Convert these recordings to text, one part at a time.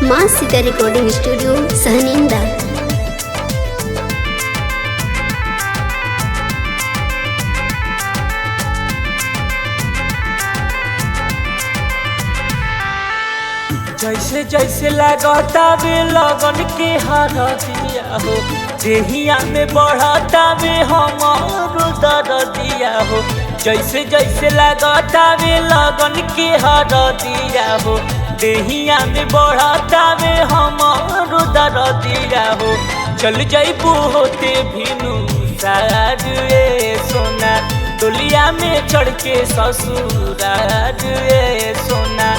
माँ Sita recording studio सहनिंदा। जैसे जैसे लगता वे लगन के हरदिया हो, देहिया में बढ़ता वे हमारो दरदिया हो। जैसे जैसे लगता वे लगन के हरदिया हो, देहिया में बढ़ता वे हमारो दरदिया हो। चल जइबू होते भिनु सार रे सोना, डोलिया में चढ़ के ससुरार रे सोना।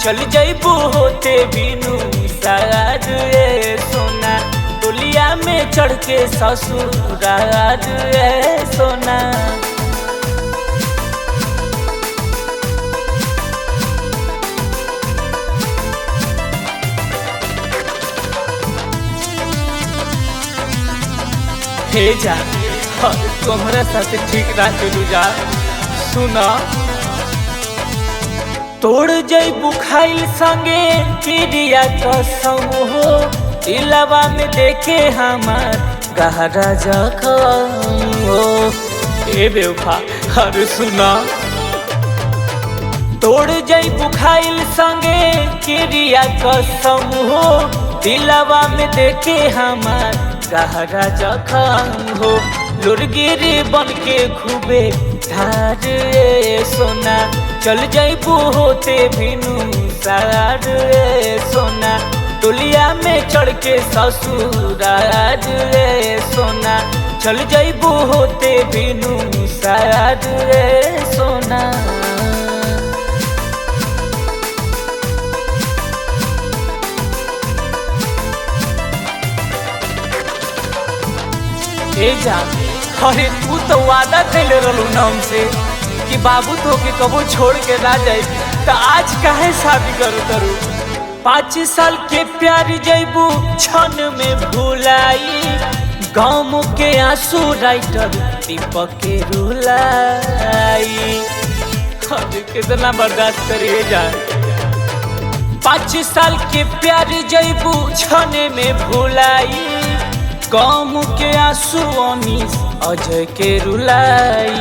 चल जइबू होते बिनु सार रे सोना, डोलिया में चढ़ के ससुरार रे सोना। हे जा तुम्हारा साथ ठीक रात जा, सुना तोड़ जइबू खाइल संगे चिड़िया कसम हो, दिलवा में देखे हमार गहरा जखम हो। ए बेवफा हर सुना, तोड़ जइबू खाइल संगे चिड़िया कसम हो, दिलवा में देखे हमार गहरा जखम हो। लुरगिरी बन के खूबे धार रे सोना, चल जइबू होते भिनु सार रे सोना, डोलिया में चढ़ के ससुरार रे सोना। चल जइबू होते भिनु सार रे सोना। ए जा, अरे तू तो वादा कैले रहलू ना हमसे कि बाबू तो के कबो छोड़ के ना जाए, तो आज काहे शादी करू करू। 5 साल के प्यार जइबू क्षण में भुलाई, गाँव के आंसू राइटर दीपक के रुलाई। अरे कितना बर्दाश्त करिए जा। 5 साल के प्यार जइबू क्षण में भुलाई, गाँव के आंसू अमीश अजय के रुलाई।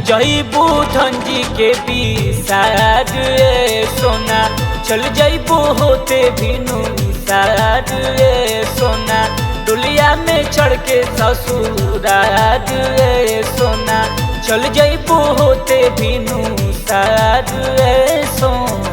जइबू धनजी के बिसार रे सोना, चल जइबू होते भिनु सार रे सोना, डोलिया में चढ़ के ससुरार रे सोना। चल जइबू होते भिनु सार रे सोना।